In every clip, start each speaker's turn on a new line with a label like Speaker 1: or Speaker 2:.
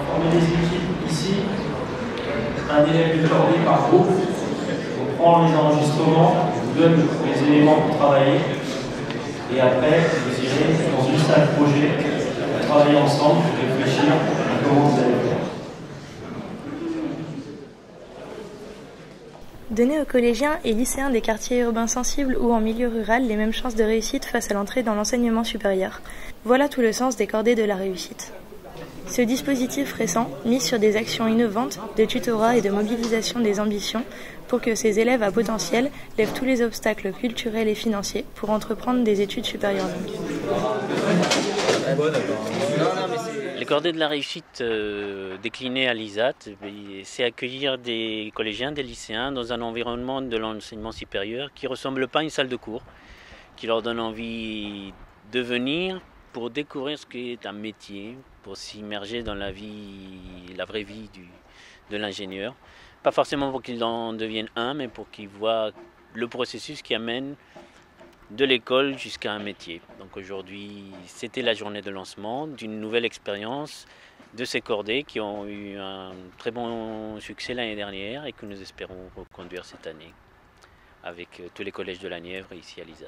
Speaker 1: former des équipes ici, un élève de cordée par groupe, on prend les enregistrements, on vous donne les éléments pour travailler, et après vous irez dans une salle projet, travailler ensemble, réfléchir à comment vous allez faire.
Speaker 2: Donner aux collégiens et lycéens des quartiers urbains sensibles ou en milieu rural les mêmes chances de réussite face à l'entrée dans l'enseignement supérieur. Voilà tout le sens des cordées de la réussite. Ce dispositif récent mise sur des actions innovantes de tutorat et de mobilisation des ambitions pour que ces élèves à potentiel lèvent tous les obstacles culturels et financiers pour entreprendre des études supérieures longues.
Speaker 3: Les cordées de la réussite déclinées à l'ISAT, c'est accueillir des collégiens, des lycéens dans un environnement de l'enseignement supérieur qui ne ressemble pas à une salle de cours, qui leur donne envie de venir pour découvrir ce qu'est un métier, pour s'immerger dans la vraie vie de l'ingénieur. Pas forcément pour qu'ils en deviennent un, mais pour qu'ils voient le processus qui amène de l'école jusqu'à un métier. Donc aujourd'hui, c'était la journée de lancement d'une nouvelle expérience de ces cordées qui ont eu un très bon succès l'année dernière et que nous espérons reconduire cette année avec tous les collèges de la Nièvre ici à l'ISAT.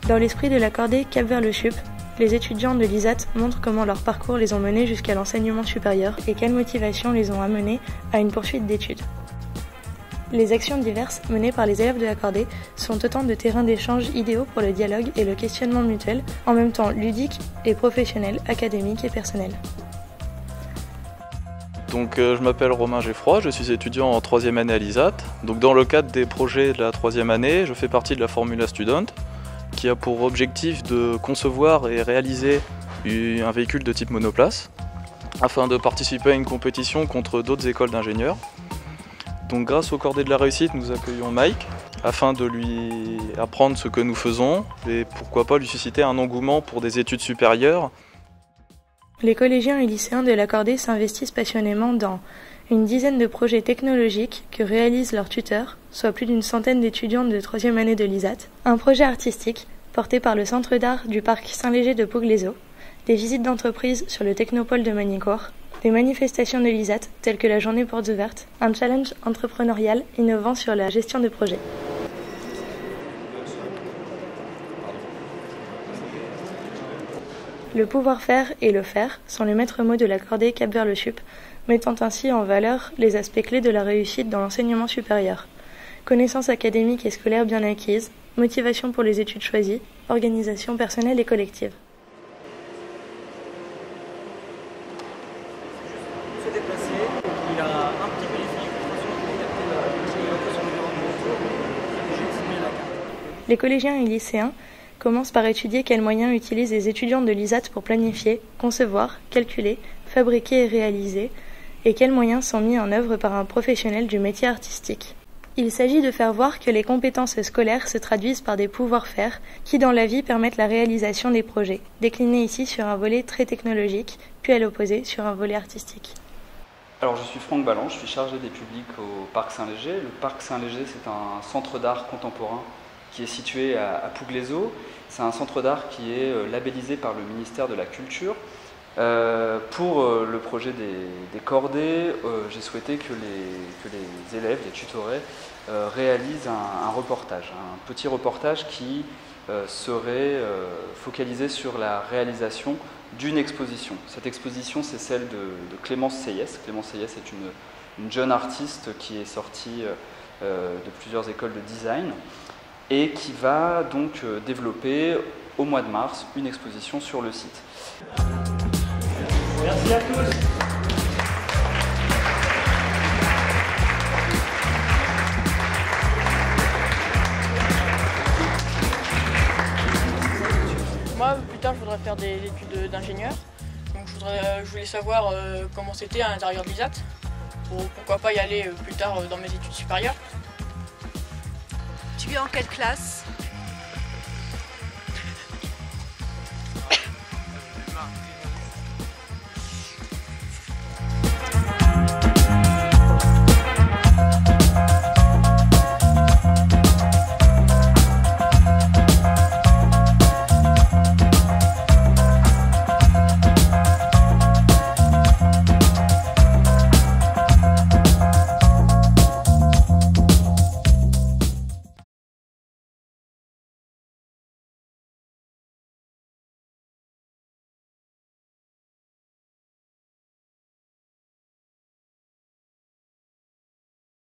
Speaker 2: Dans l'esprit de la cordée Cap vers le CHUP, les étudiants de l'ISAT montrent comment leur parcours les ont menés jusqu'à l'enseignement supérieur et quelles motivations les ont amenés à une poursuite d'études. Les actions diverses menées par les élèves de la cordée sont autant de terrains d'échange idéaux pour le dialogue et le questionnement mutuel, en même temps ludiques et professionnels, académiques et personnels.
Speaker 4: Donc, je m'appelle Romain Geffroy, je suis étudiant en 3e année à l'ISAT. Donc, dans le cadre des projets de la 3e année, je fais partie de la Formula Student, qui a pour objectif de concevoir et réaliser un véhicule de type monoplace afin de participer à une compétition contre d'autres écoles d'ingénieurs. Donc grâce au cordées de la réussite, nous accueillons Mike afin de lui apprendre ce que nous faisons et pourquoi pas lui susciter un engouement pour des études supérieures.
Speaker 2: Les collégiens et lycéens de la cordée s'investissent passionnément dans une dizaine de projets technologiques que réalisent leurs tuteurs, soit plus d'une centaine d'étudiants de 3e année de l'ISAT, un projet artistique porté par le Centre d'art du parc Saint-Léger de Pouglézo, des visites d'entreprise sur le Technopole de Magny-Cours, des manifestations de l'ISAT telles que la journée portes ouvertes, un challenge entrepreneurial innovant sur la gestion de projets. Le pouvoir-faire et le faire sont les maîtres mots de la cordée Cap vers le CHUP, mettant ainsi en valeur les aspects clés de la réussite dans l'enseignement supérieur. Connaissances académiques et scolaires bien acquises, motivation pour les études choisies, organisation personnelle et collective.
Speaker 5: Se déplacer, il a un petit périphérique pour son environnement. J'ai la carte.
Speaker 2: Les collégiens et lycéens commencent par étudier quels moyens utilisent les étudiants de l'ISAT pour planifier, concevoir, calculer, fabriquer et réaliser, et quels moyens sont mis en œuvre par un professionnel du métier artistique. Il s'agit de faire voir que les compétences scolaires se traduisent par des pouvoirs-faire qui dans la vie permettent la réalisation des projets, déclinés ici sur un volet très technologique, puis à l'opposé sur un volet artistique.
Speaker 6: Alors je suis Franck Balland, je suis chargé des publics au Parc Saint-Léger. Le Parc Saint-Léger, c'est un centre d'art contemporain qui est situé à Pouglézo. C'est un centre d'art qui est labellisé par le ministère de la Culture. Pour le projet des cordées, j'ai souhaité que les élèves, les tutorés, réalisent un reportage, un petit reportage qui serait focalisé sur la réalisation d'une exposition. Cette exposition, c'est celle de Clémence Seyès. Clémence Seyès est une jeune artiste qui est sortie de plusieurs écoles de design et qui va donc développer au mois de mars une exposition sur le site.
Speaker 1: Merci à tous.
Speaker 7: Moi, plus tard, je voudrais faire des études d'ingénieur. Donc, je voulais savoir comment c'était à l'intérieur de l'ISAT. Pourquoi pas y aller plus tard dans mes études supérieures.
Speaker 8: Tu es en quelle classe ?